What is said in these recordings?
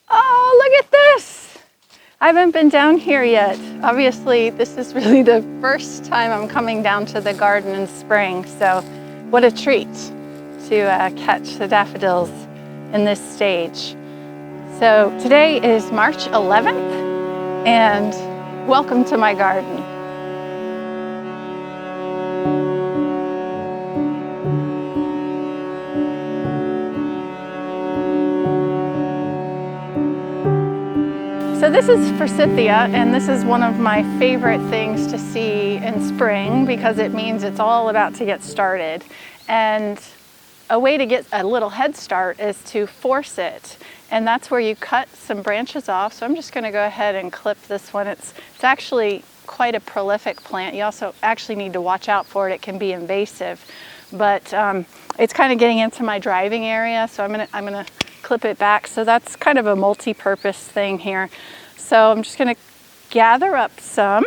Oh, look at this! I haven't been down here yet. Obviously, this is really the first time I'm coming down to the garden in spring, so what a treat to catch the daffodils in this stage. So today is March 11th, and welcome to my garden. So this is forsythia, and this is one of my favorite things to see in spring because it means it's all about to get started. And a way to get a little head start is to force it. And that's where you cut some branches off. So I'm just going to go ahead and clip this one. It's actually quite a prolific plant. You also actually need to watch out for it. It can be invasive. But it's kind of getting into my driving area, so I'm gonna clip it back. So that's kind of a multi-purpose thing here. So I'm just gonna gather up some,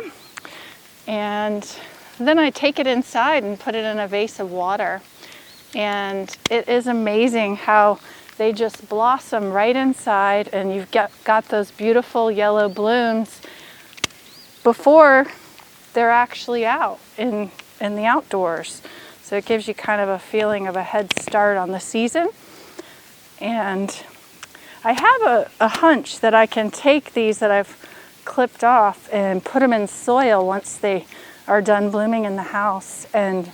and then I take it inside and put it in a vase of water. And it is amazing how they just blossom right inside, and you've got those beautiful yellow blooms before they're actually out in the outdoors. So it gives you kind of a feeling of a head start on the season. And I have a hunch that I can take these that I've clipped off and put them in soil once they are done blooming in the house and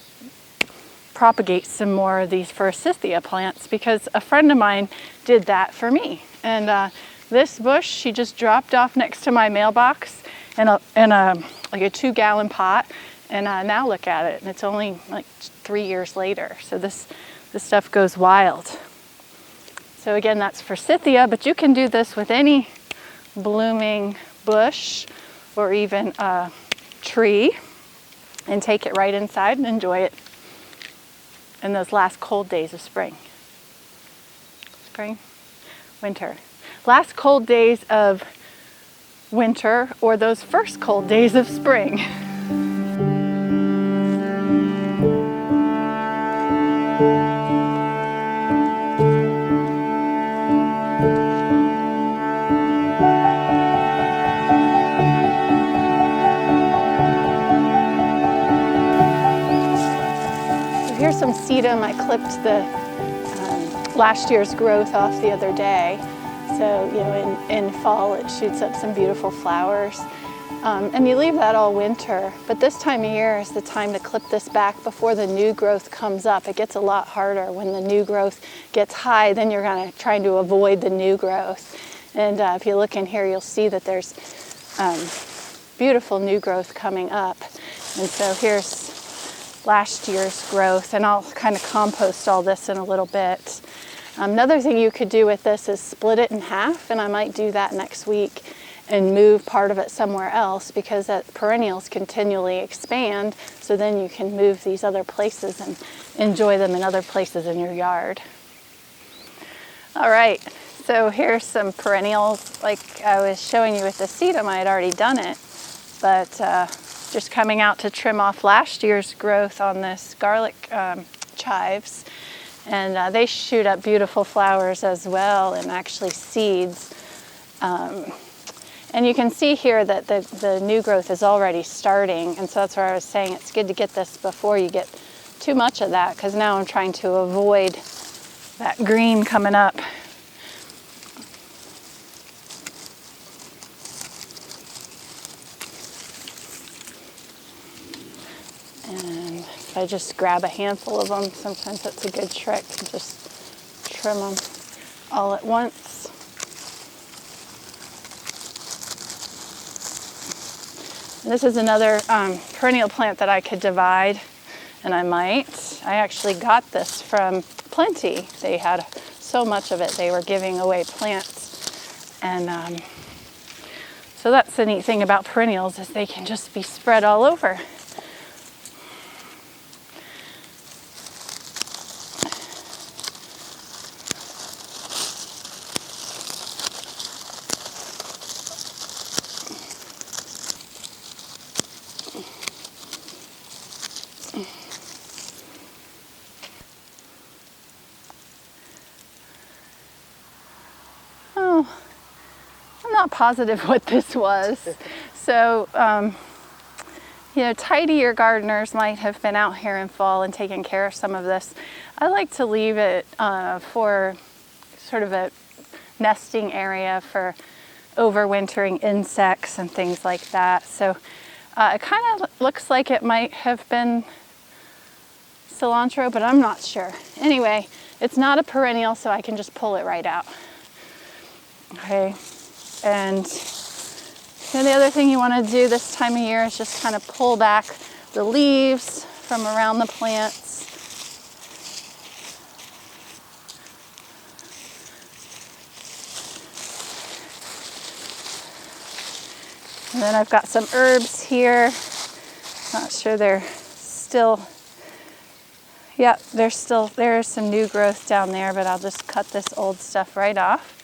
propagate some more of these forsythia plants, because a friend of mine did that for me. And this bush she just dropped off next to my mailbox in a like a 2-gallon pot. And now look at it, and it's only like 3 years later. So this stuff goes wild. So again, that's forsythia, but you can do this with any blooming bush or even a tree and take it right inside and enjoy it in those last cold days of spring. Spring, winter. Last cold days of winter, or those first cold days of spring. Here's some sedum. I clipped the last year's growth off the other day. So, you know, in fall it shoots up some beautiful flowers. And you leave that all winter, but this time of year is the time to clip this back before the new growth comes up. It gets a lot harder when the new growth gets high, then you're kind of trying to avoid the new growth. And if you look in here, you'll see that there's beautiful new growth coming up. And so here's last year's growth, and I'll kind of compost all this in a little bit. Another thing you could do with this is split it in half, and I might do that next week and move part of it somewhere else, because that perennials continually expand, so then you can move these other places and enjoy them in other places in your yard. All right, so here's some perennials. Like I was showing you with the sedum, I had already done it, but just coming out to trim off last year's growth on this garlic chives. And they shoot up beautiful flowers as well, and actually seeds. And you can see here that the new growth is already starting, and so that's why I was saying it's good to get this before you get too much of that, because now I'm trying to avoid that green coming up. And if I just grab a handful of them, sometimes that's a good trick, and just trim them all at once. And this is another perennial plant that I could divide, and I might. I actually got this from Plenty. They had so much of it, they were giving away plants. And so that's the neat thing about perennials, is they can just be spread all over. Oh, not positive what this was. So, you know, tidier gardeners might have been out here in fall and taken care of some of this. I like to leave it for sort of a nesting area for overwintering insects and things like that. So it kind of looks like it might have been cilantro, but I'm not sure. Anyway, it's not a perennial, so I can just pull it right out. Okay, and then the other thing you want to do this time of year is just kind of pull back the leaves from around the plants. And then I've got some herbs here. Not sure they're still, yeah, there's some new growth down there, but I'll just cut this old stuff right off.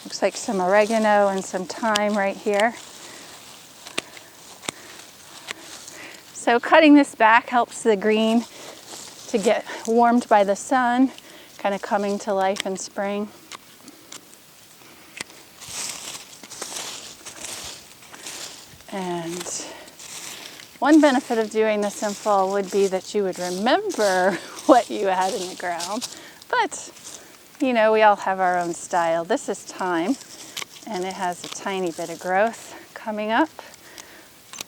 Looks like some oregano and some thyme right here. So cutting this back helps the green to get warmed by the sun, kind of coming to life in spring. And one benefit of doing this in fall would be that you would remember what you had in the ground. But, you know, we all have our own style. This is thyme, and it has a tiny bit of growth coming up.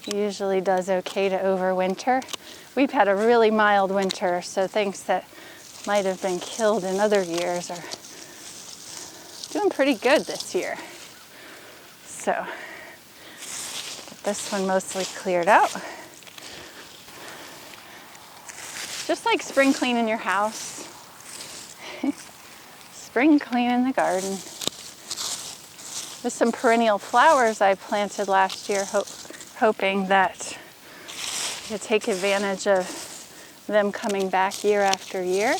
Usually does okay to overwinter. We've had a really mild winter, so things that might have been killed in other years are doing pretty good this year. So, this one mostly cleared out. Just like spring cleaning your house. Spring cleaning the garden. With some perennial flowers I planted last year, hoping that you take advantage of them coming back year after year.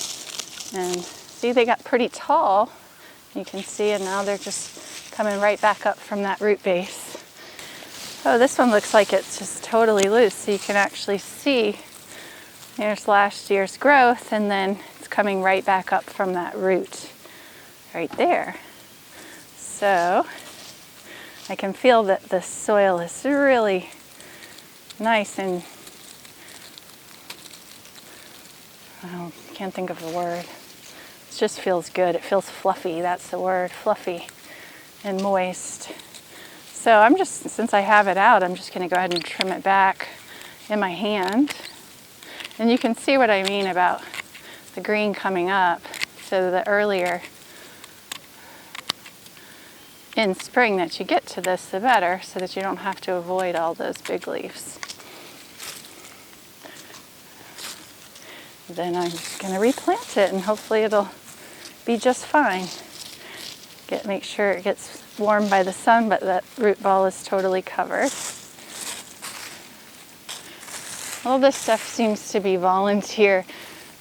And see, they got pretty tall. You can see, and now they're just coming right back up from that root base. Oh, this one looks like it's just totally loose, so you can actually see there's last year's growth, and then it's coming right back up from that root right there. So I can feel that the soil is really nice and, I can't think of the word. It just feels good. It feels fluffy, that's the word, fluffy and moist. So I'm just, since I have it out, I'm just going to go ahead and trim it back in my hand. And you can see what I mean about the green coming up. So the earlier in spring that you get to this, the better, so that you don't have to avoid all those big leaves. Then I'm just going to replant it, and hopefully it'll be just fine. Make sure it gets warmed by the sun, but that root ball is totally covered. All this stuff seems to be volunteer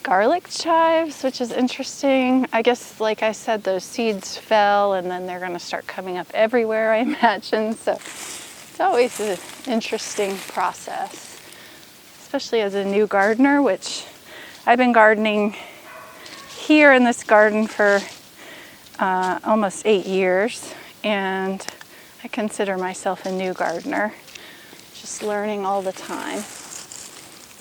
garlic chives, which is interesting. I guess, like I said, those seeds fell, and then they're going to start coming up everywhere, I imagine. So it's always an interesting process, especially as a new gardener, which I've been gardening here in this garden for almost 8 years, and I consider myself a new gardener, just learning all the time.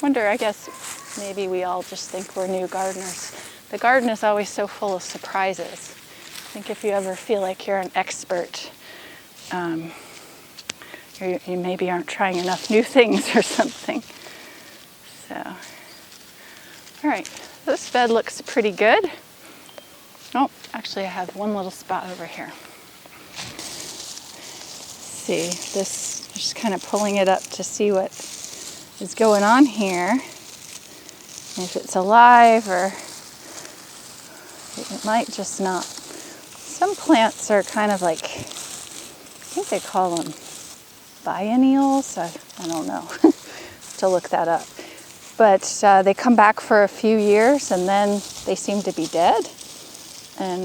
I guess maybe we all just think we're new gardeners. The garden is always so full of surprises. I think if you ever feel like you're an expert, you maybe aren't trying enough new things or something. So, all right, this bed looks pretty good. Oh, actually I have one little spot over here. See, this, just kind of pulling it up to see what is going on here. And if it's alive, or it might just not. Some plants are kind of like, I think they call them biennials. I don't know. To look that up. But they come back for a few years and then they seem to be dead. And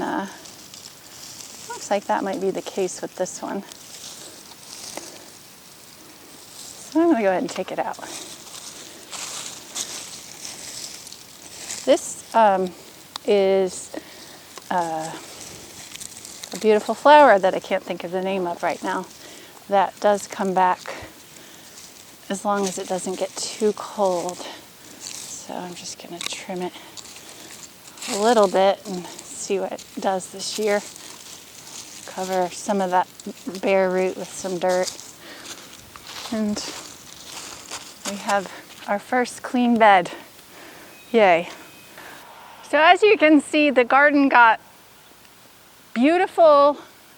looks like that might be the case with this one. So I'm going to go ahead and take it out. This is a beautiful flower that I can't think of the name of right now that does come back as long as it doesn't get too cold. So I'm just going to trim it a little bit and see what it does this year. Cover some of that bare root with some dirt. And we have our first clean bed. Yay. So as you can see, the garden got beautiful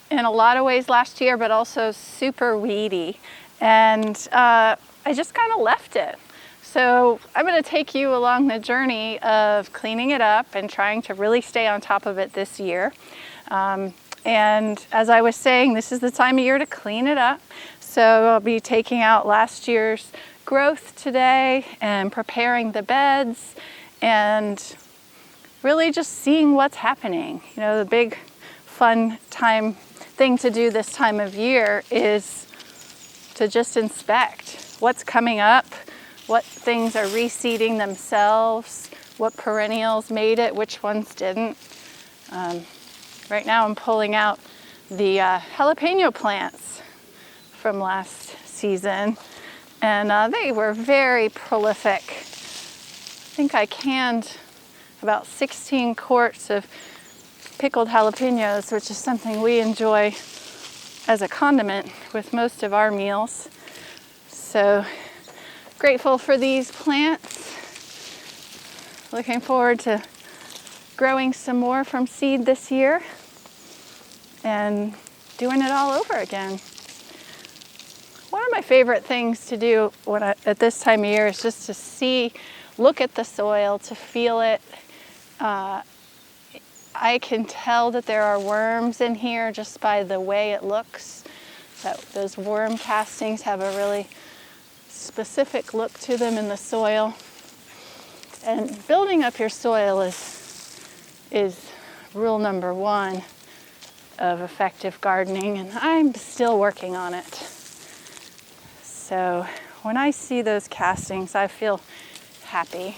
in a lot of ways last year, but also super weedy. And I just kind of left it. So I'm going to take you along the journey of cleaning it up and trying to really stay on top of it this year. And as I was saying, this is the time of year to clean it up. So I'll be taking out last year's growth today and preparing the beds and really just seeing what's happening. You know, the big fun thing to do this time of year is to just inspect what's coming up, what things are reseeding themselves, what perennials made it, which ones didn't. Right now I'm pulling out the jalapeno plants from last season, and they were very prolific. I think I canned about 16 quarts of pickled jalapenos, which is something we enjoy as a condiment with most of our meals. So grateful for these plants. Looking forward to growing some more from seed this year and doing it all over again. One of my favorite things to do at this time of year is just to look at the soil, to feel it. I can tell that there are worms in here just by the way it looks. Those worm castings have a really specific look to them in the soil. And building up your soil is rule number one of effective gardening, and I'm still working on it. So when I see those castings, I feel happy.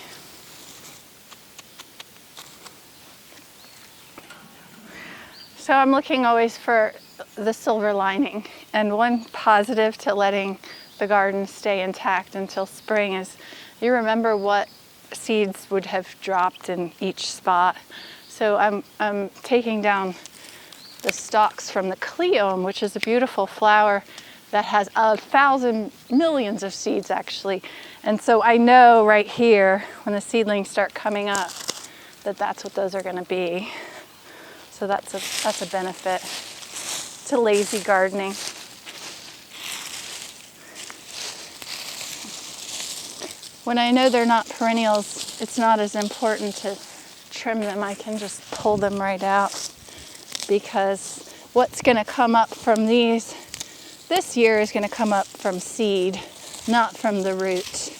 So I'm looking always for the silver lining, and one positive to letting the garden stay intact until spring is you remember what seeds would have dropped in each spot. So I'm taking down the stalks from the cleome, which is a beautiful flower that has 1,000 millions of seeds actually. And so I know right here when the seedlings start coming up that that's what those are going to be. So that's a benefit to lazy gardening. When I know they're not perennials, it's not as important to trim them. I can just pull them right out, because what's going to come up from these this year is going to come up from seed, not from the root.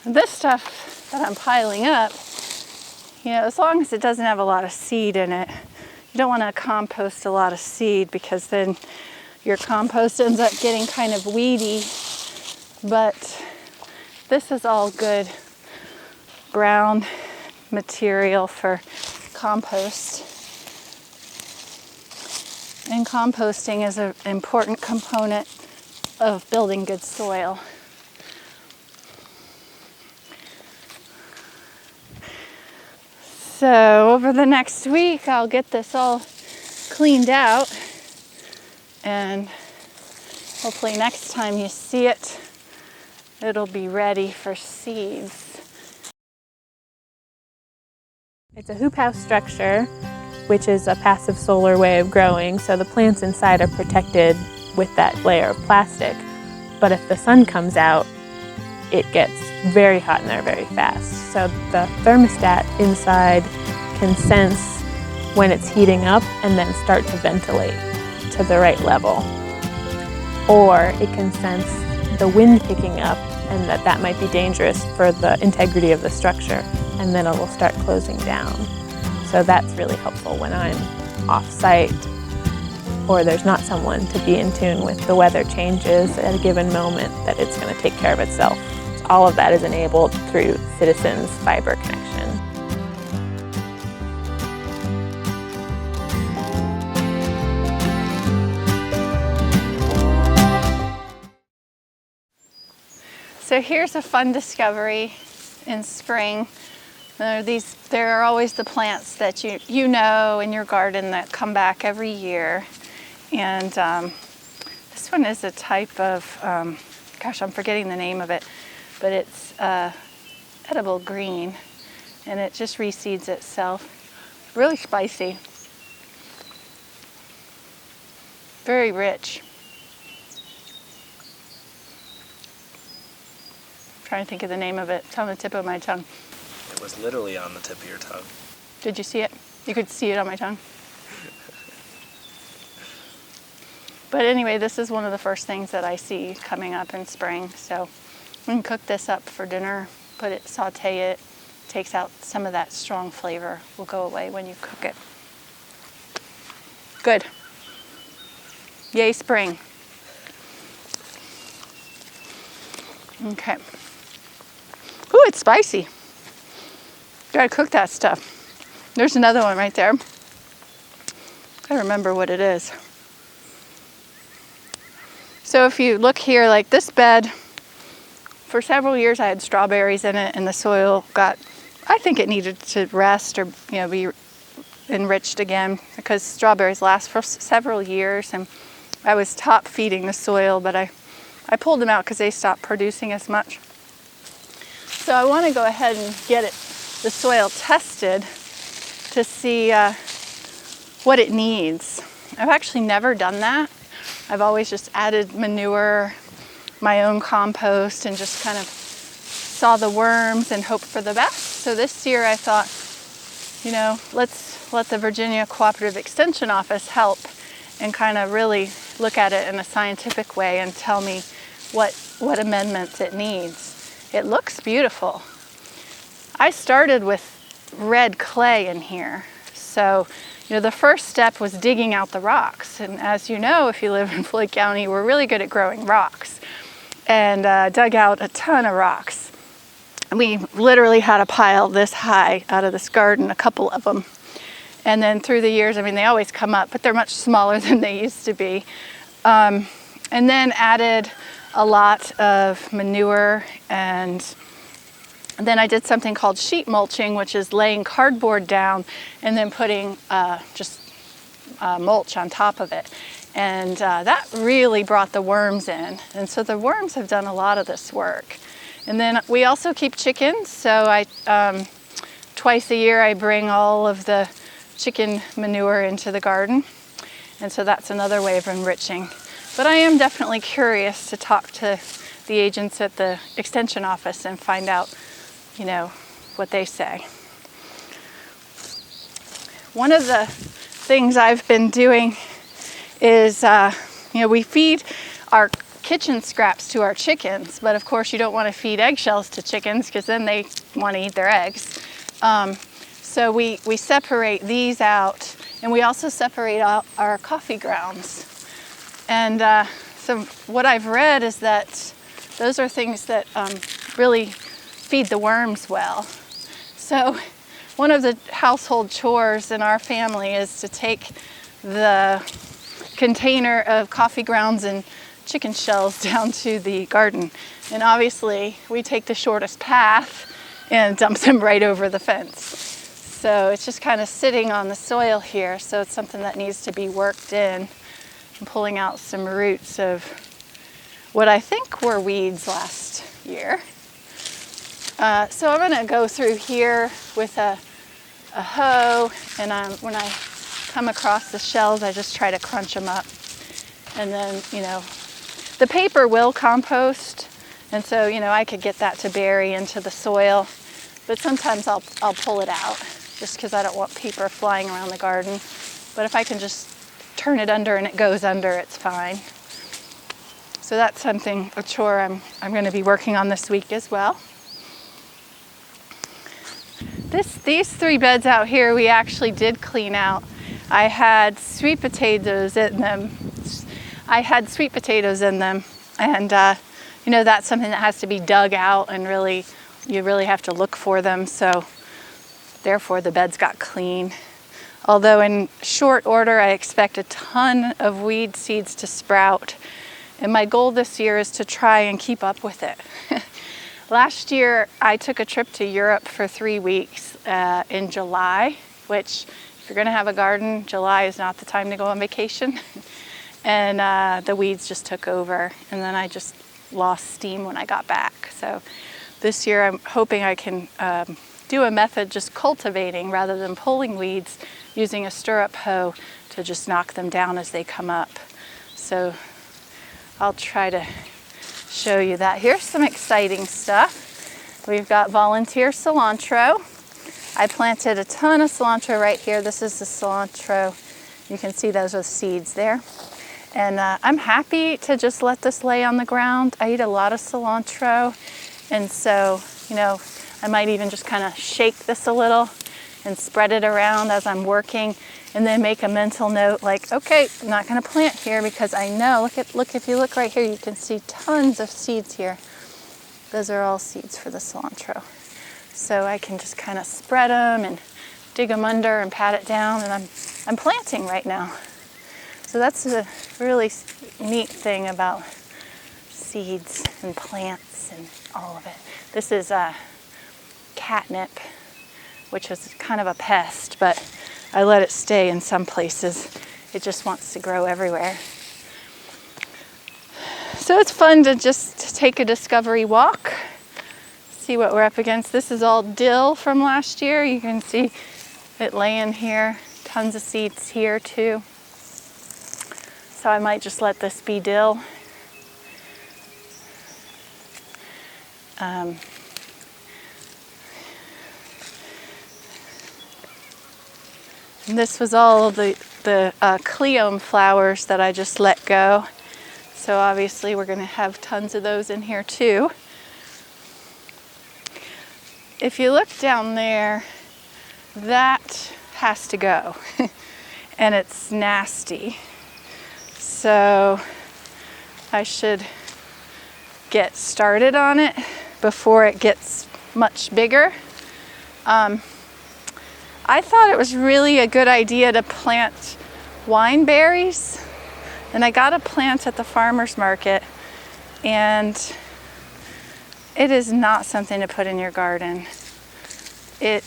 This stuff that I'm piling up, as long as it doesn't have a lot of seed in it, you don't want to compost a lot of seed, because then your compost ends up getting kind of weedy. But this is all good brown material for compost. And composting is an important component of building good soil. So over the next week, I'll get this all cleaned out, and hopefully next time you see it, it'll be ready for seeds. It's a hoop house structure, which is a passive solar way of growing, so the plants inside are protected with that layer of plastic. But if the sun comes out, it gets very hot in there very fast. So the thermostat inside can sense when it's heating up and then start to ventilate to the right level. Or it can sense the wind picking up and that might be dangerous for the integrity of the structure, and then it will start closing down. So that's really helpful when I'm off-site or there's not someone to be in tune with the weather changes at a given moment, that it's going to take care of itself. all of that is enabled through Citizens Fiber Connection. So here's a fun discovery in spring. There are always the plants that you know in your garden that come back every year. And this one is a type of, gosh, I'm forgetting the name of it, but it's edible green, and it just reseeds itself. Really spicy. Very rich. Trying to think of the name of it. It's on the tip of my tongue. It was literally on the tip of your tongue. Did you see it? You could see it on my tongue. But anyway, this is one of the first things that I see coming up in spring. So we can cook this up for dinner, saute it, takes out some of that strong flavor. Will go away when you cook it. Good. Yay, spring. Okay. Ooh, it's spicy. Gotta cook that stuff. There's another one right there. Gotta remember what it is. So if you look here, like this bed, for several years I had strawberries in it, and the soil I think it needed to rest or be enriched again, because strawberries last for several years, and I was top feeding the soil, but I pulled them out because they stopped producing as much. So I want to go ahead and get the soil tested to see what it needs. I've actually never done that. I've always just added manure, my own compost, and just kind of saw the worms and hoped for the best. So this year I thought, let's let the Virginia Cooperative Extension Office help and kind of really look at it in a scientific way and tell me what amendments it needs. It looks beautiful. I started with red clay in here. So, the first step was digging out the rocks. And as you know, if you live in Floyd County, we're really good at growing rocks. And dug out a ton of rocks. We literally had a pile this high out of this garden, a couple of them. And then through the years, they always come up, but they're much smaller than they used to be. And then added a lot of manure, and then I did something called sheet mulching, which is laying cardboard down and then putting mulch on top of it. And that really brought the worms in. And so the worms have done a lot of this work. And then we also keep chickens. So twice a year I bring all of the chicken manure into the garden. And so that's another way of enriching. But I am definitely curious to talk to the agents at the extension office and find out, what they say. One of the things I've been doing is, we feed our kitchen scraps to our chickens, but of course you don't want to feed eggshells to chickens because then they want to eat their eggs. So we separate these out, and we also separate out our coffee grounds. And so what I've read is that those are things that really feed the worms well. So one of the household chores in our family is to take the container of coffee grounds and chicken shells down to the garden. And obviously we take the shortest path and dump them right over the fence. So it's just kind of sitting on the soil here. So it's something that needs to be worked in. I'm pulling out some roots of what I think were weeds last year. So I'm going to go through here with a hoe, and when I come across the shells, I just try to crunch them up. And then, the paper will compost, and so, I could get that to bury into the soil, but sometimes I'll pull it out just because I don't want paper flying around the garden. But if I can just turn it under and it goes under, it's fine. So that's a chore I'm going to be working on this week as well. These 3 beds out here we actually did clean out. I had sweet potatoes in them, and you know, that's something that has to be dug out and really, you really have to look for them. So therefore the beds got clean. Although in short order, I expect a ton of weed seeds to sprout. And my goal this year is to try and keep up with it. Last year, I took a trip to Europe for 3 weeks in July, which if you're gonna have a garden, July is not the time to go on vacation. And the weeds just took over, and then I just lost steam when I got back. So this year I'm hoping I can do a method just cultivating rather than pulling weeds, using a stirrup hoe to just knock them down as they come up. So I'll try to show you that. Here's some exciting stuff. We've got volunteer cilantro. I planted a ton of cilantro right here. This is the cilantro. You can see those with seeds there. And I'm happy to just let this lay on the ground. I eat a lot of cilantro. And so, you know, I might even just kind of shake this a little and spread it around as I'm working, and then make a mental note like, okay, I'm not gonna plant here because I know, look, if you look right here, you can see tons of seeds here. Those are all seeds for the cilantro. So I can just kind of spread them and dig them under and pat it down, and I'm planting right now. So that's a really neat thing about seeds and plants and all of it. This is catnip, which is kind of a pest, but I let it stay in some places. It just wants to grow everywhere. So it's fun to just take a discovery walk, see what we're up against. This is all dill from last year. You can see it laying here. Tons of seeds here too. So I might just let this be dill. And this was all of the cleome flowers that I just let go. So obviously we're going to have tons of those in here too. If you look down there, that has to go. And it's nasty. So I should get started on it before it gets much bigger. I thought it was really a good idea to plant wine berries, and I got a plant at the farmer's market, and it is not something to put in your garden. It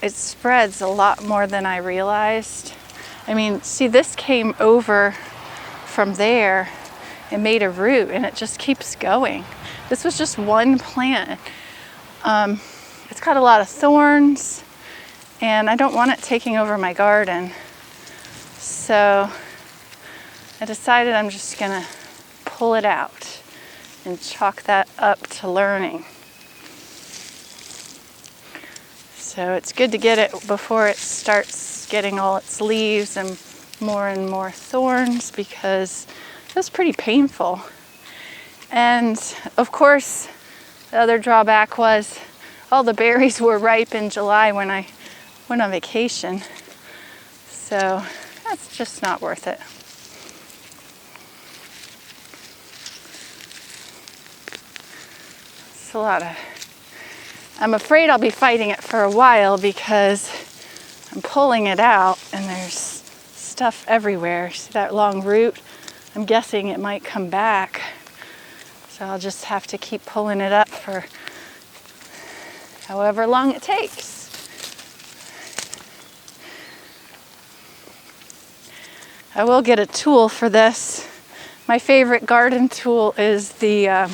spreads a lot more than I realized. I mean, see, this came over from there and made a root, and it just keeps going. This was just one plant. It's got a lot of thorns, and I don't want it taking over my garden. So I decided I'm just gonna pull it out and chalk that up to learning. So it's good to get it before it starts getting all its leaves and more thorns, because it was pretty painful. And of course, the other drawback was all the berries were ripe in July when I went on vacation. So that's just not worth it. It's a lot of, I'm afraid I'll be fighting it for a while because I'm pulling it out and there's stuff everywhere. See that long root? I'm guessing it might come back. So I'll just have to keep pulling it up for however long it takes. I will get a tool for this. My favorite garden tool is the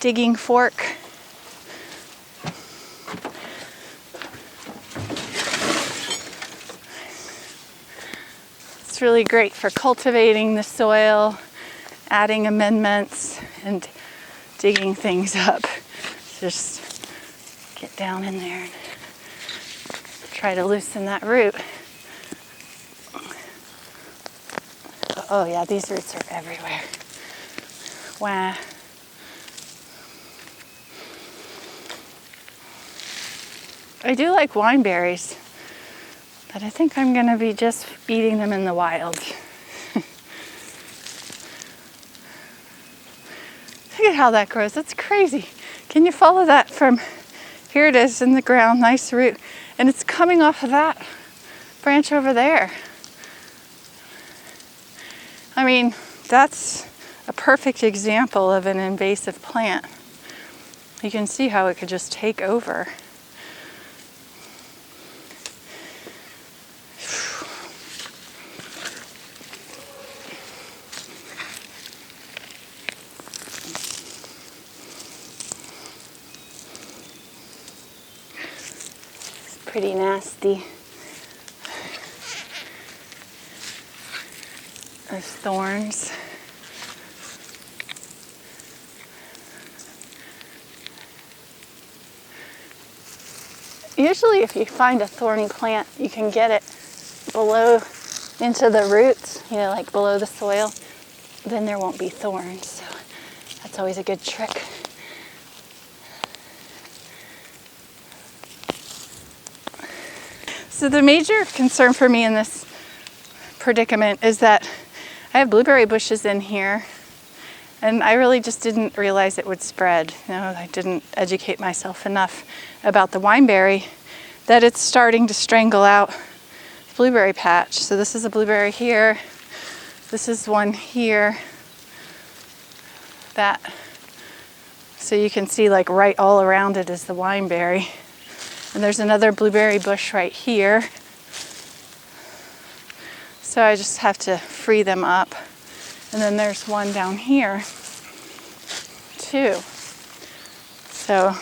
digging fork. It's really great for cultivating the soil, adding amendments, and digging things up. Just get down in there and try to loosen that root. Oh yeah, these roots are everywhere. Wow. I do like wine berries, but I think I'm gonna be just eating them in the wild. at how that grows. That's crazy. Can you follow that from, here it is in the ground, nice root, and it's coming off of that branch over there. I mean, that's a perfect example of an invasive plant. You can see how it could just take over. It's pretty nasty. There's thorns. Usually if you find a thorny plant, you can get it below into the roots, like below the soil, then there won't be thorns. So that's always a good trick. So the major concern for me in this predicament is that I have blueberry bushes in here, and I really just didn't realize it would spread. I didn't educate myself enough about the wineberry, that it's starting to strangle out the blueberry patch. So this is a blueberry here. This is one here. So you can see like right all around it is the wineberry. And there's another blueberry bush right here. So I just have to free them up. And then there's one down here too. So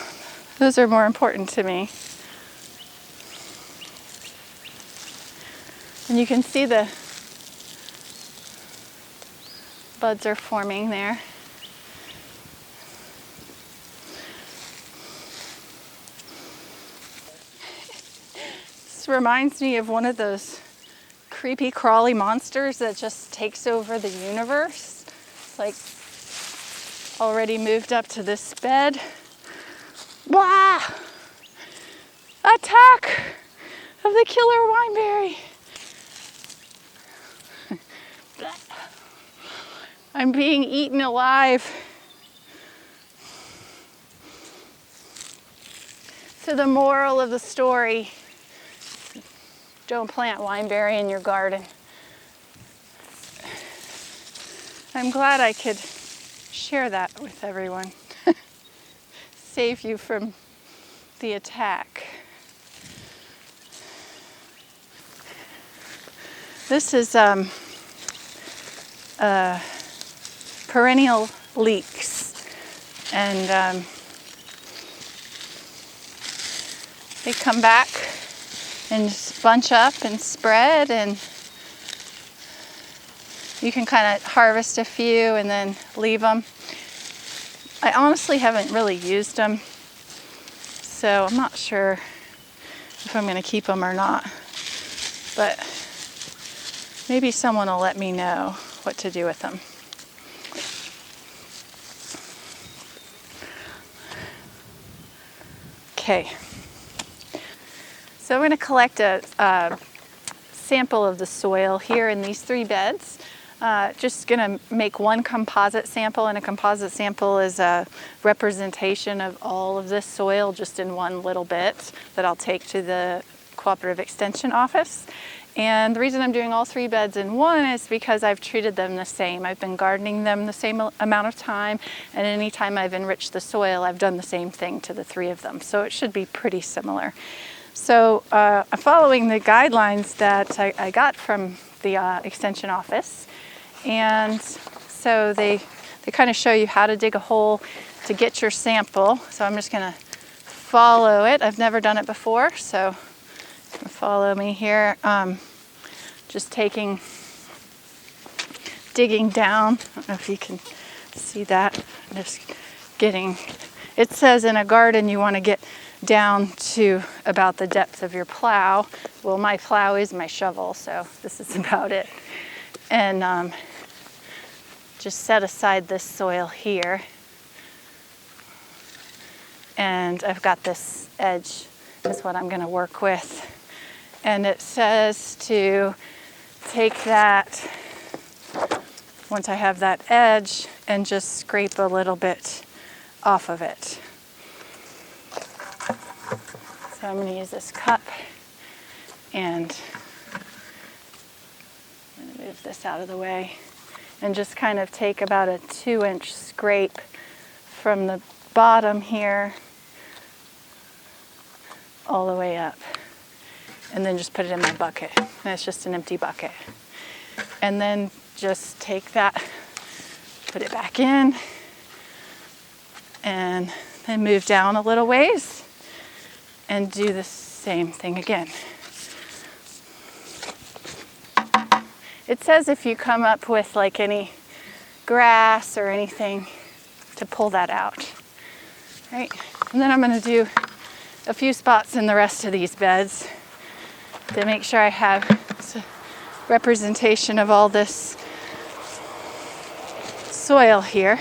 those are more important to me. And you can see the buds are forming there. This reminds me of one of those creepy crawly monsters that just takes over the universe. It's like already moved up to this bed. Blah! Attack of the killer wineberry. I'm being eaten alive. So the moral of the story, don't plant wineberry in your garden. I'm glad I could share that with everyone. Save you from the attack. This is perennial leeks, and they come back and just bunch up and spread, and you can kind of harvest a few and then leave them. I honestly haven't really used them, so I'm not sure if I'm going to keep them or not, but maybe someone will let me know what to do with them. Okay, so I'm going to collect a sample of the soil here in these 3 beds. Just going to make one composite sample, and a composite sample is a representation of all of this soil just in one little bit that I'll take to the Cooperative Extension Office. And the reason I'm doing all 3 beds in one is because I've treated them the same. I've been gardening them the same amount of time, and anytime I've enriched the soil, I've done the same thing to the 3 of them. So it should be pretty similar. So I'm following the guidelines that I got from the Extension Office. And so they kind of show you how to dig a hole to get your sample. So I'm just going to follow it. I've never done it before, so follow me here. Just digging down. I don't know if you can see that. Just getting, it says in a garden you want to get down to about the depth of your plow. Well, my plow is my shovel, so this is about it. And just set aside this soil here. And I've got this edge is what I'm going to work with. And it says to take that 1 once I have that edge, and just scrape a little bit off of it. So I'm going to use this cup, and I'm going to move this out of the way and just kind of take about a 2-inch scrape from the bottom here all the way up, and then just put it in my bucket. And it's just an empty bucket. And then just take that, put it back in, and then move down a little ways and do the same thing again. It says if you come up with like any grass or anything to pull that out, right? And then I'm going to do a few spots in the rest of these beds to make sure I have representation of all this soil here.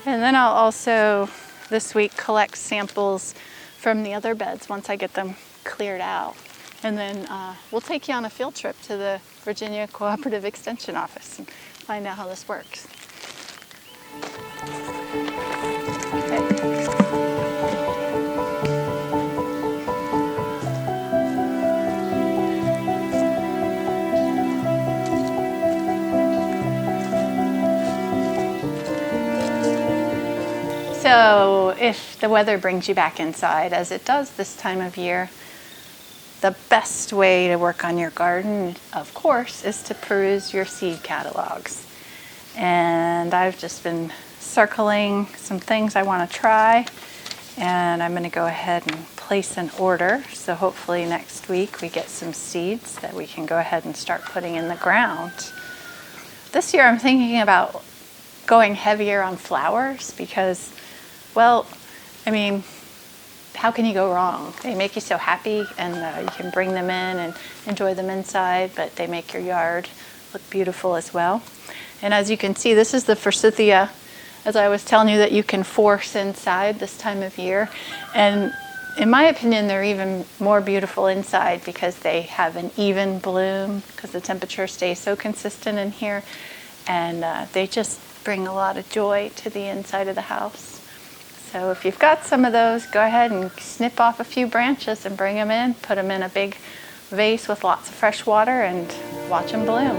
And then I'll also this week collect samples from the other beds once I get them cleared out. And then we'll take you on a field trip to the Virginia Cooperative Extension Office and find out how this works. Okay. So if the weather brings you back inside, as it does this time of year, the best way to work on your garden, of course, is to peruse your seed catalogs. And I've just been circling some things I want to try, and I'm going to go ahead and place an order. So hopefully next week we get some seeds that we can go ahead and start putting in the ground. This year I'm thinking about going heavier on flowers because, well, I mean, how can you go wrong? They make you so happy, and you can bring them in and enjoy them inside, but they make your yard look beautiful as well. And as you can see, this is the forsythia, as I was telling you, that you can force inside this time of year. And in my opinion, they're even more beautiful inside because they have an even bloom because the temperature stays so consistent in here. And they just bring a lot of joy to the inside of the house. So if you've got some of those, go ahead and snip off a few branches and bring them in, put them in a big vase with lots of fresh water, and watch them bloom.